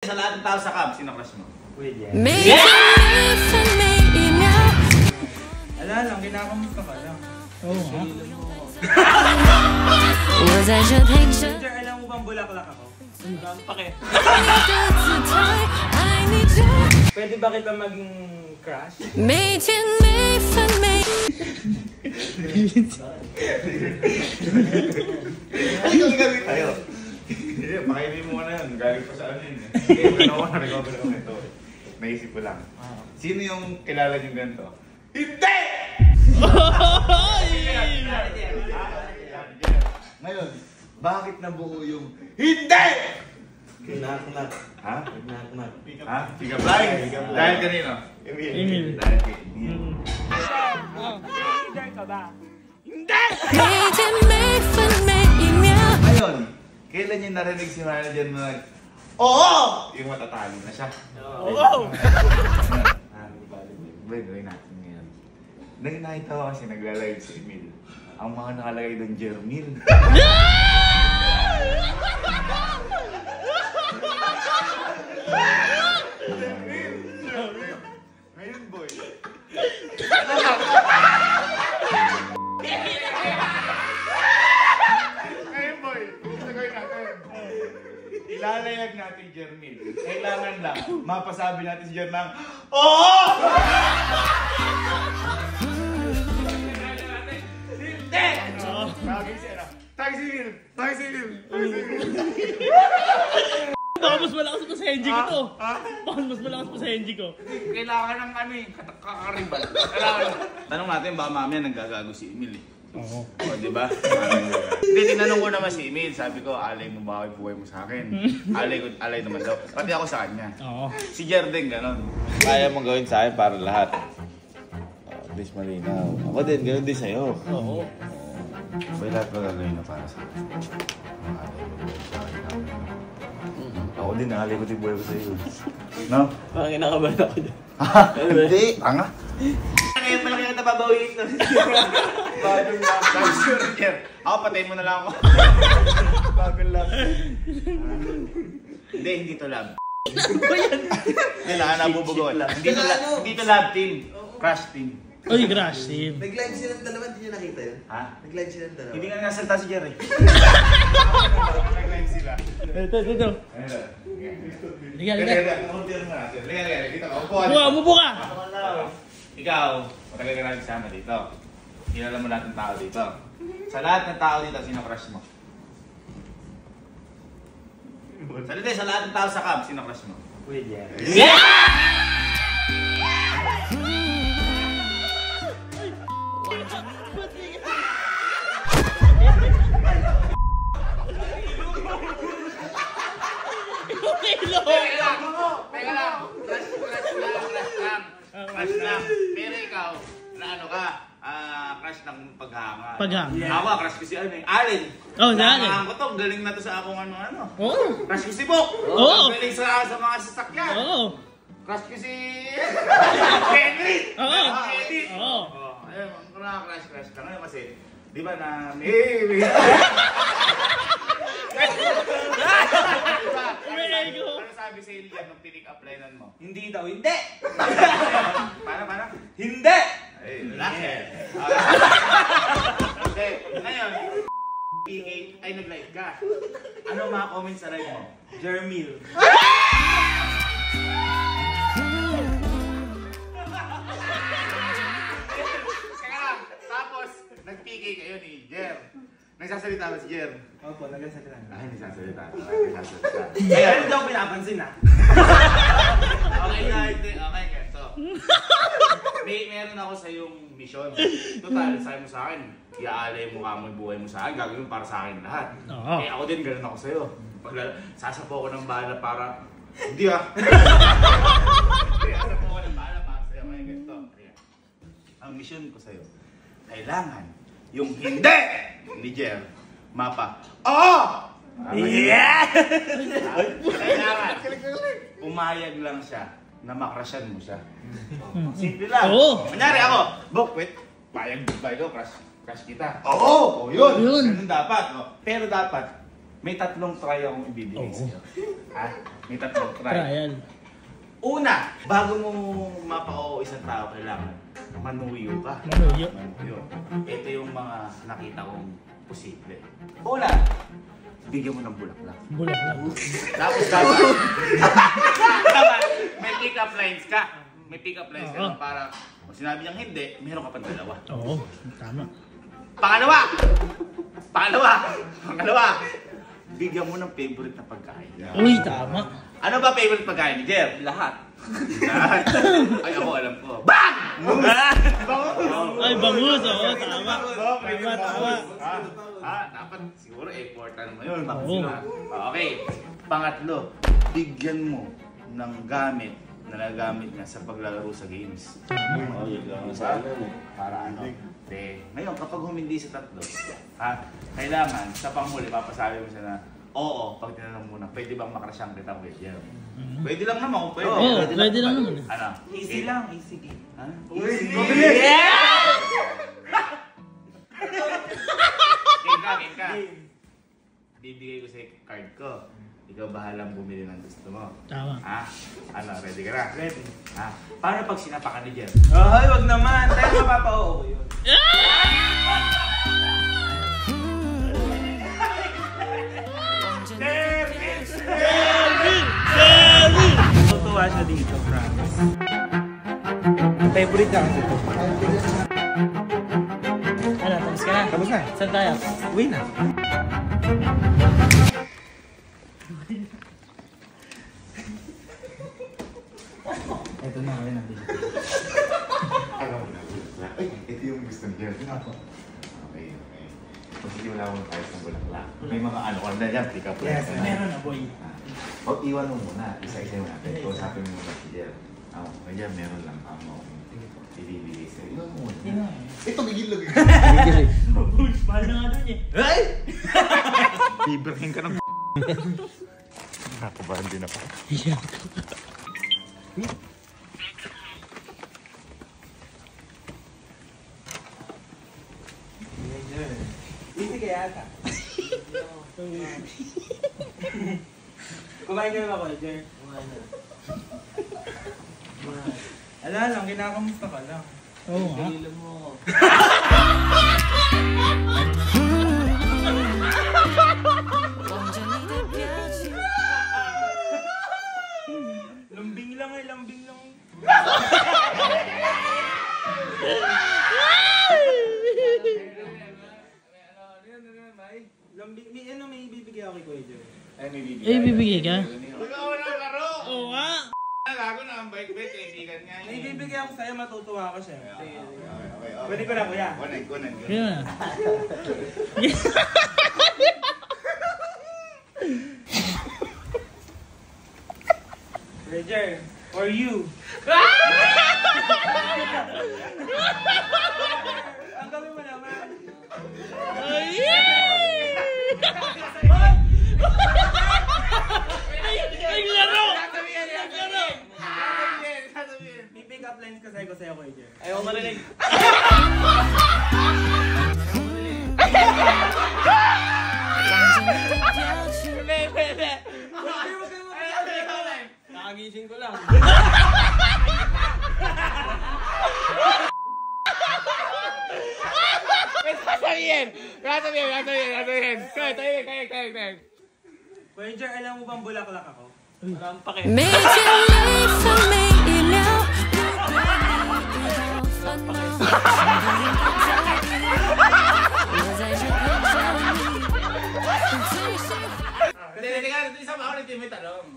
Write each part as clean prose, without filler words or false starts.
Sa lahat ng tao sa camp, sino crush mo? William. Ala lang, kinakamusta ka lang. Oo nga. Sir, alam mo bang bulaklak ako? Bakit? Pwede ba kita maging crush? Tayo. Pakaimin mo na yun. Galing pa sa ano yun. Recover ako ito. Naisip ko lang. Sino yung kilala niyong ganito? Hindi! Ngayon, bakit nabuo yung hindi? Knock-knock. Ha? Knock-knock. Ha? Pick up line? Dahil kanino? Emil. Dahil kay Emil. Leader ka ba? Ngayon, kailan niyo narinig si manager na oo! Yung matatalo na siya. Oo! Gawin natin ngayon. Nang nakita ko kasi nagla-live si Emil. Ang mga nakalagay doon, Jermil. Ngayon, boy. Ngayon, boy. Gawin natin. Ilalayag natin, Jermil. Kailangan lang mapasabi natin si Jer ng oo! Tawag si Emil! Tawag si Emil! Baka mas malakas pa sa NG ko to. Baka mas malakas pa sa NG ko. Kailangan ng ano eh, kakaribal. Kailangan. Tanong natin, baka mamaya nanggagago si Emil eh. Oo. O, diba? Hindi, tinanong ko naman si Emil. Sabi ko, alay mo ba buhay mo sa akin? Alay naman daw. Pati ako sa kanya. Oo. Si Jer din, gano'n. Kaya mong gawin sa akin para lahat. At least malinaw. Ako din, gano'n din sa'yo. Oo. May lahat magagawin na para sa akin. Ako din, alay ko din buhay ko sa'yo. No? Parang kinakabahan ako dyan. Hindi. Tanga. Ngayon malaki ang nababawiin na. Bagong lang. Sure, Jer. Ako, patayin mo na lang ako. Bagong lang. Hindi to lab. Ano ba yan? Hindi na, nabubugawan. Hindi to lab team. Crush team. Uy, crush team. Nag-live silang dalawa, hindi nyo nakita yun? Ha? Nag-live silang dalawa. Hindi nga nasalta si Jer eh. Nag-live sila. Ito. Liga. Umupo ka! Ikaw, matagal ka natin sama dito. Kilala mo lahat ng tao dito. Sa lahat ng tao dito, sino crush mo? Salite, sa lahat ng tao sa camp, sino crush mo? William. Teka lang. Crush lang. Pero ikaw, na ano ka? Crush ng paghanga. Ako, crush ko si ano eh. Allen. Oh, si Allen. Nahangaan ko to. Galing na to sa akong ano. Oo. Crush ko si Bok. Oo. Galing sa mga sasakyan. Oo. Crush ko si Henry. Oo. Henry. Oo. Ayun, kung nakaka-crush ka ngayon kasi, di ba na maybe. Ano sabi sa Ilian nung pinik up linean mo? Hindi daw, hindi! Paano? Hindi! Ay, lalaki. Okay, ngayon, ay nag-live ka. Ano mga comments sa live mo? Jermil. Tapos, nag-PK kayo ni Jer. Nagsasalita ba si Jer? Opo, nagsasalita na. Ay, nagsasalita. Kaya hindi ako pinapansin ha. Okay, ganito. Meron ako sa yung mission. Total, sabi mo sa akin, iaalay mo ka mo yung buhay mo sa akin, gagawin para sa akin lahat. Oo. Eh ako din, ganun ako sa'yo. Sasapo ko ng bala para... Hindi ah! Sasapo ko ng bala para sa'yo. Kaya ganito. Ang mission ko sa'yo, kailangan yung hindi ni Jer, mapa. Oo! Yeah! Kailangan, pumayag lang siya na makrasyan mo siya. Simple lang. Oo. Kunyari ako, Bok, wait, payag ba ikaw, crush kita? Oo! Yun! Ganun dapat. Pero dapat, may 3 try akong ibibigay sa'yo. Ha? May tatlong try. Trial. Una, bago mo mapa-oo isang tao, kailangan manuyo ka. Manuyo. Ito yung mga nakita kong posible. Una, bigyan mo ng bulaklak. Bulak lang. Tapos dapat, dapat may pick-up lines ka. May pick-up lines ka Oo. lang para kung sinabi niyang hindi, meron ka pang dalawa. Oo, tama. Pangalawa, bigyan mo ng favorite na pagkain. Uy, tama. Ano ba favorite pagkain ni Jer? Lahat. Ay, ako alam ko. Bang! Ay, bangus. Oo, tama. Tama. Dapat siguro important mo yun. Oo. Okay. Pangatlo, bigyan mo ng gamit na nagamit niya sa paglalaro sa games. Para ano? Ngayon, kapag humindi sa tatlo, kailangan sa panghuli, papasabi mo siya na, oo, pag tinanong muna, pwede bang makrasyang kitang with you? Pwede lang naman kung pwede. Oo, pwede lang naman. Ano? Easy lang, easy game. Ha? Easy. Game ka. Bibigay ko sa card ko. Ikaw bahalang bumili ng gusto mo. Tama. Ano, ready ka na? Ready. Paano pag sinapakan ni Jer? Ay, wag naman. Tayo mapapa-oo ko yun. Tutuwa siya dito, promise. Favorite ka kasi ito. Ano, tapos ka na? Tapos na. Saan tayo? Uwi na. Ito na, uwi na. Alam mo na. Ay, ito yung gusto ni Jer. Okay. Kung hindi wala akong ayos ng bulaklak. May mga ano ka na dyan, pick up lines. Yes, meron na, boy. O, iwan mo muna. Isa-isa mo natin. Kausapin mo muna si Jer. Kaya meron lang ako. Ibibigay sa'yo. Iwan mo muna. Ito, bigil lang. Mahal na nga doon eh. Ay! Bibrahin ka ng nakabahan din ako. Yeah. Easy kaya ata. Kumain ka na ba, Jer? Kumain na. Ala lang, kinakamusta ka lang. Oo nga. Lambing lang eh, lambing lang. Lambing, may ibibigay ako kay Kuya Jer. Ay, may bibigay. Eh, bibigay ka? Ikaw na laro! Oo nga. Gago na ang bike-bike, kaibigan nga May ibibigay ako sa'yo, matutuwa ka siya. Okay. Pwede ko na, Kuya. Kunin. Kaya na. Kuya Jer, for you. Ang gawin mo naman. Ay, laro! May pick-up lines kasi ko sa'yo, Kuya Jer. Ayaw marinig. Nakagising ko lang. Sasabihin. Kaya. Kuya Jer, alam mo bang bulaklak ako? Walang pake. Made you live for me now.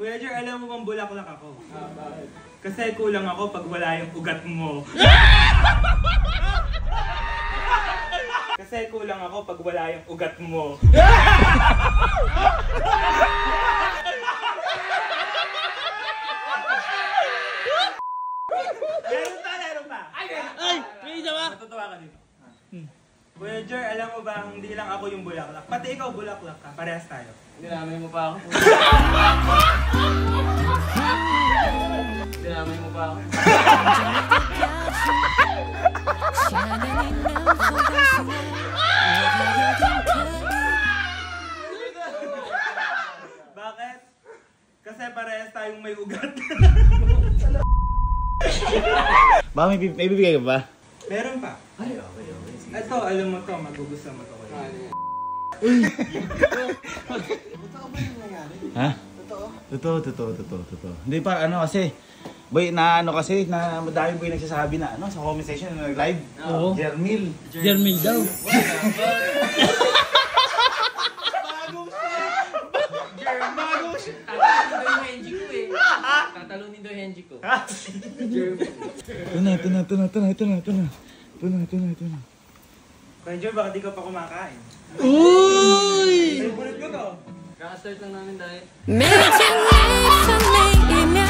Kuya Jer, alam mo bang bulaklak ako? Bakit? Kasi kulang ako pag wala yung ugat mo. Kasi kulang ako pag wala yung ugat mo. Meron pa. Ay, may isa ba? Natutuwa ka dito. Kuya Jer, alam mo ba, hindi lang ako yung bulaklak. Pati ikaw bulaklak ka. Parehas tayo. Dinamay mo pa ako. Dinamay mo pa ako. Bakit? Kasi parehas may ugat. Ba, may bibigay ka ba? Meron pa. Ay, okay. Ito, alam mo to, magugustuhan mo to. Totoo ba yung nangyari? Ha? Totoo? Totoo. Hindi pa, ano kasi, boy, na ano kasi, na madami boy nagsasabi na, ano, sa comment section, na nag-live. Oo. Jermil. Jermil daw. Tatalunin daw yung henji ko. Ito na. Ranger, baka di ka pa kumakain. Uy! Favorite ko to. Kaka-start lang namin diet. 每天每分每一秒，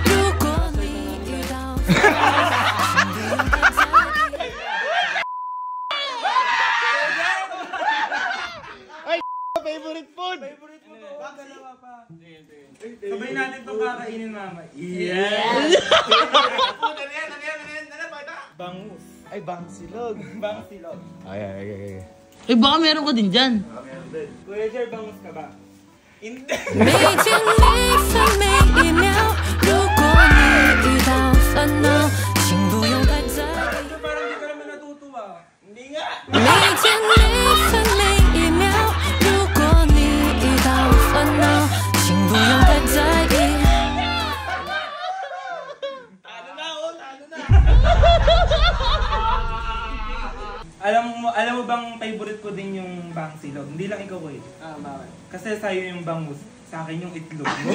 如果你遇到风Favorite food! Favorite mo to. Dalawa pa. Sabay natin itong kakainin mama. Yeah! Bangus. Ay, bangsilog. Bangsilog. Ay. Eh baka meron ka din dyan. Kuya Jer, bangus ka ba? Hindi. 每天每分每一秒，如果你遇到烦恼，请不用太在意。 Parang di ka naman natutuwa. Hindi nga. 每天每分每一秒，如果你遇到烦恼，请不用太在意。 Alam mo bang favorite ko din yung bangsilog? Hindi lang ikaw eh. Bakit? Kasi sa'yo yung bangus, sa akin yung itlog mo.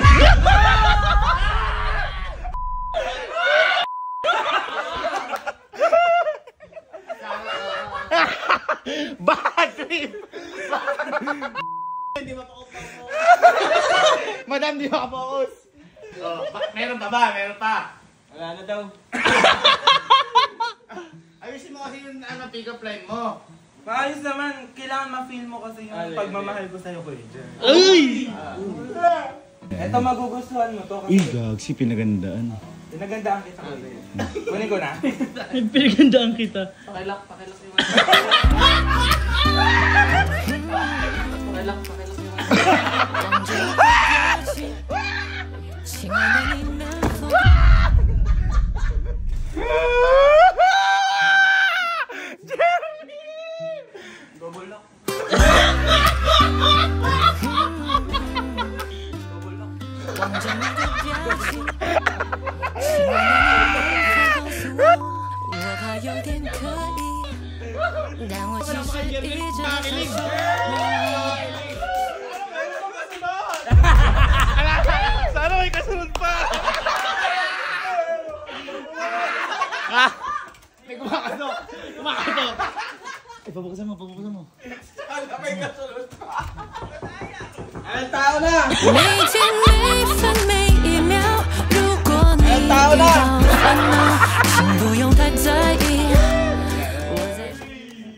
Bad trip! Madam, di makapokus. Oh, meron pa ba? Meron pa. Wala na daw. Ayusin mo kasi yung pick-up line mo. Maayos naman, kailangan ma-feel mo kasi yung pagmamahal ko sa'yo, Kuya Jer. Uy! Eto, magugustuhan mo to Uy, kasi gagsi, pinagandaan. pinagandaan kita kasi. Kunin ko na. Pinagandaan kita. Pakilak yung pakilak yung 望着你的表情，亲爱的你能否？ Double lock. 望着你的表情，亲爱的你能否告诉我？我怕有点刻意，但我其实一直很想你。 Sana may kasunod pa! May kumakato! Kumakato! Ay, pabukasan mo. Anong tao na? 每天每分每一秒，如果你遇到烦恼，请不用太在意。我在。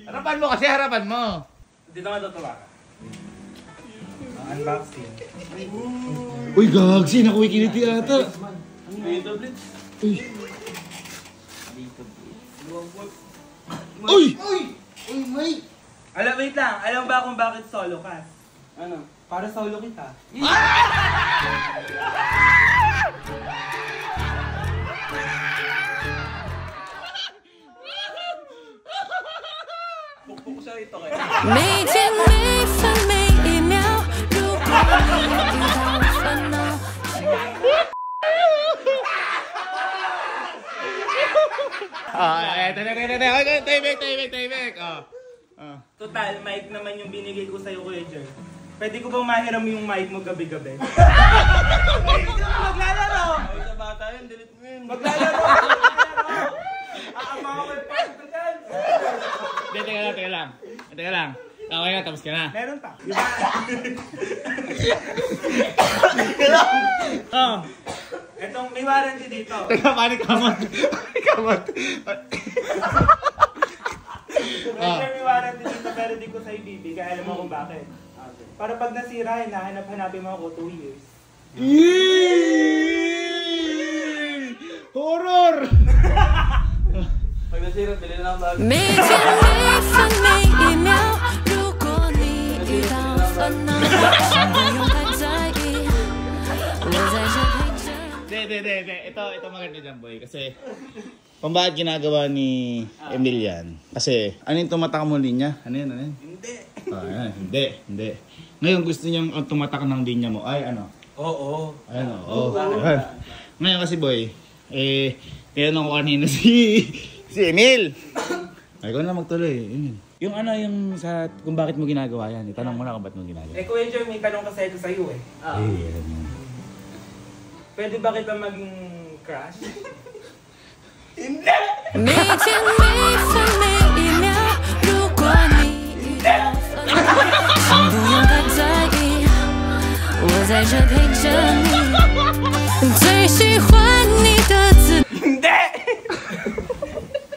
Harapan mo kasi, harapan mo! Dito nga tutuwa ka. Unboxing. Uy, gagsi! Nakuwikiliti ata! Uy! Wait lang. Alam ba kung bakit solo ka? Ano? Para solo kita. Pukpuk siya ito kaya. 每天每分每一秒，如果你遇到烦恼， Eto na. Tahimik. Total, mic naman yung binigay ko sa'yo, Kuya Jer. Pwede ko bang mahiram yung mic mo gabi-gabi? Maglalaro! Ay, sa bata yun, delete mo yun. Maglalaro! Aama ko may part ko dyan! Teka lang. Okay na, tapos ka na. Meron pa. Diba? Ah, Etong may warranty dito. Teka, panik kamot. Pressure may warranty dito pero di ko sa'yo bibigay. Alam mo kung bakit? Para pag nasira, hinahanap-hanapin mo ako 2 years. Horror! Pag nasira, bilhin na ang bago. 每天每分每一秒，如果你遇到烦恼，请不用太在意，我在这陪着你。Ito maganda dyan, boy. Kasi, kung bakit ginagawa ni Emil yan? Kasi, ano yung tumatak mo linya? Ano yan? Hindi. Hindi. Ngayon, gusto niyang tumatak ng linya mo. Ay, ano? Oo. Ayun, oo. Ayun. Ngayon kasi, boy, tinanong ko kanina si Emil. Ay, ikaw na magtuloy, Emil. Yung ano, yung sa, kung bakit mo ginagawa yan. Itanong mo na kung bakit mo ginagawa. Kuya Jer, may tanong kasi ito sa'yo eh. Pwede ba kita maging crush? 你甜蜜分每一秒，如果你遇到分离，请不用太在意，我在这陪着你。